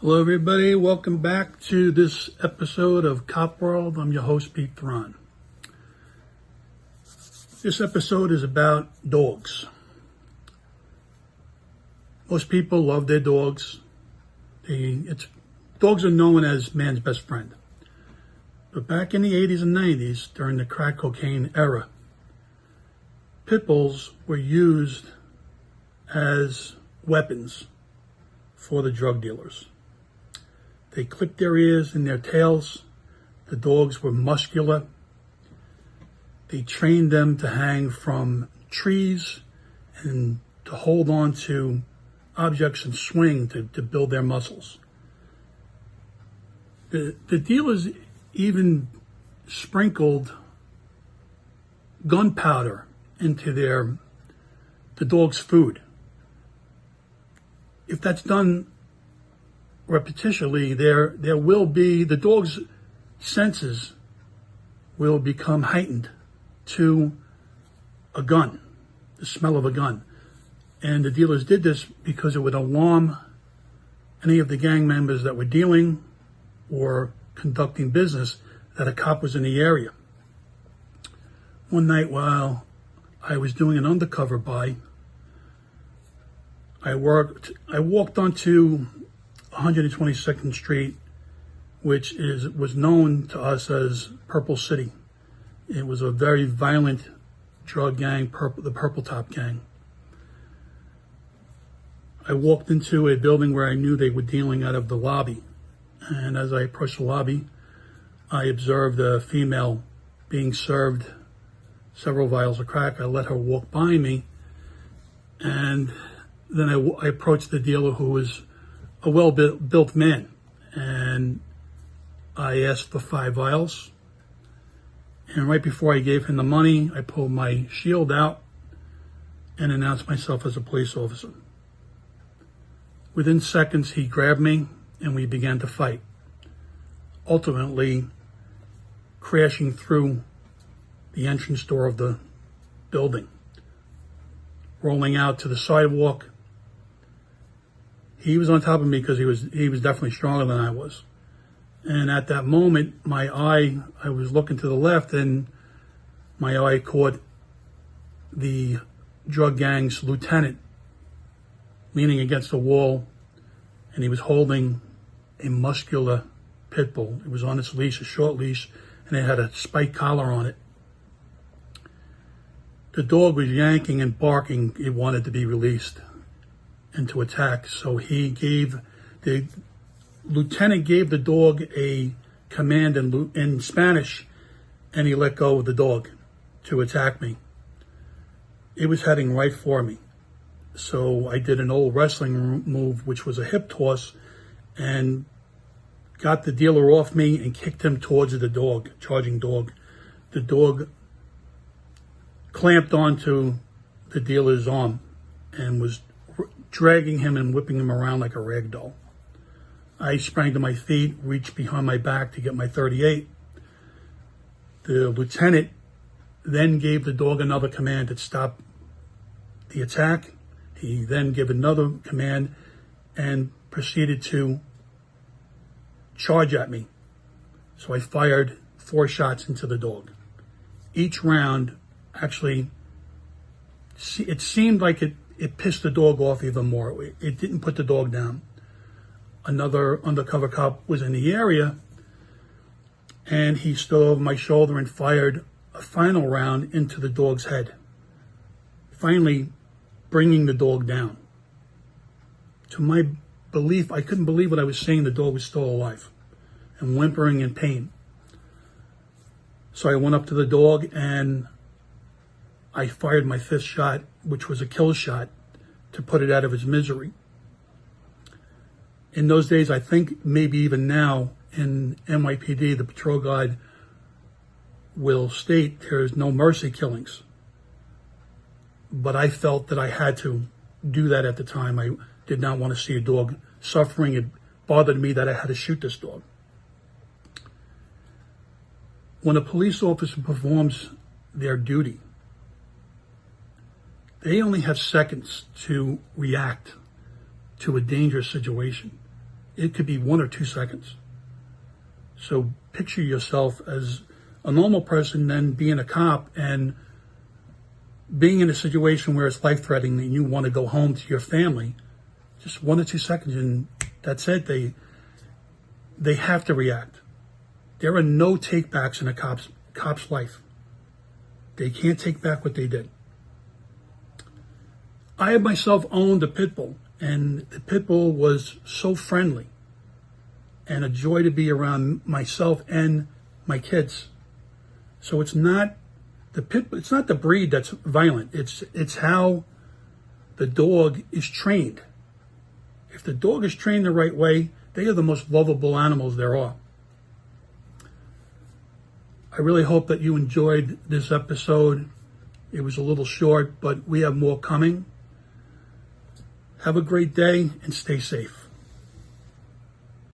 Hello everybody, welcome back to this episode of Cop World. I'm your host, Pete Thron. This episode is about dogs. Most people love their dogs. Dogs are known as man's best friend. But back in the 80s and 90s, during the crack cocaine era, pit bulls were used as weapons for the drug dealers. They clipped their ears and their tails. The dogs were muscular. They trained them to hang from trees and to hold on to objects and swing to build their muscles. The dealers even sprinkled gunpowder into the dog's food. If that's done repetitively, the dog's senses will become heightened to a gun, the smell of a gun. And the dealers did this because it would alarm any of the gang members that were dealing or conducting business that a cop was in the area. One night while I was doing an undercover buy, I walked onto 122nd Street, which was known to us as Purple City. It was a very violent drug gang, the Purple Top Gang. I walked into a building where I knew they were dealing out of the lobby. And as I approached the lobby, I observed a female being served several vials of crack. I let her walk by me, and then I approached the dealer, who was a well-built man, and I asked for 5 vials. And right before I gave him the money, I pulled my shield out and announced myself as a police officer. Within seconds, he grabbed me and we began to fight, ultimately crashing through the entrance door of the building, rolling out to the sidewalk. He was on top of me because he was definitely stronger than I was. And at that moment, I was looking to the left, and my eye caught the drug gang's lieutenant leaning against the wall, and he was holding a muscular pit bull. It was on its leash, a short leash, and it had a spike collar on it. The dog was yanking and barking. It wanted to be released and to attack. So the lieutenant gave the dog a command in Spanish, and he let go of the dog to attack me. It was heading right for me. So I did an old wrestling move, which was a hip toss, and got the dealer off me and kicked him towards the dog, charging dog. The dog clamped onto the dealer's arm and was dragging him and whipping him around like a rag doll. I sprang to my feet, reached behind my back to get my .38. The lieutenant then gave the dog another command to stop the attack. He then gave another command and proceeded to charge at me. So I fired 4 shots into the dog. Each round, actually, it seemed like it pissed the dog off even more. It didn't put the dog down. Another undercover cop was in the area, and he stood over my shoulder and fired a final round into the dog's head, finally bringing the dog down. To my belief, I couldn't believe what I was seeing. The dog was still alive and whimpering in pain. So I went up to the dog and I fired my 5th shot, which was a kill shot, to put it out of its misery. In those days, I think maybe even now in NYPD, the patrol guide will state there is no mercy killings. But I felt that I had to do that at the time. I did not want to see a dog suffering. It bothered me that I had to shoot this dog. When a police officer performs their duty, they only have seconds to react to a dangerous situation. It could be 1 or 2 seconds. So picture yourself as a normal person, then being a cop and being in a situation where it's life-threatening and you want to go home to your family. Just 1 or 2 seconds, and that's it. They have to react. There are no take-backs in a cop's life. They can't take back what they did. I have myself owned a pit bull, and the pit bull was so friendly and a joy to be around myself and my kids. So it's not it's not the breed that's violent. It's how the dog is trained. If the dog is trained the right way, they are the most lovable animals there are. I really hope that you enjoyed this episode. It was a little short, but we have more coming. Have a great day and stay safe.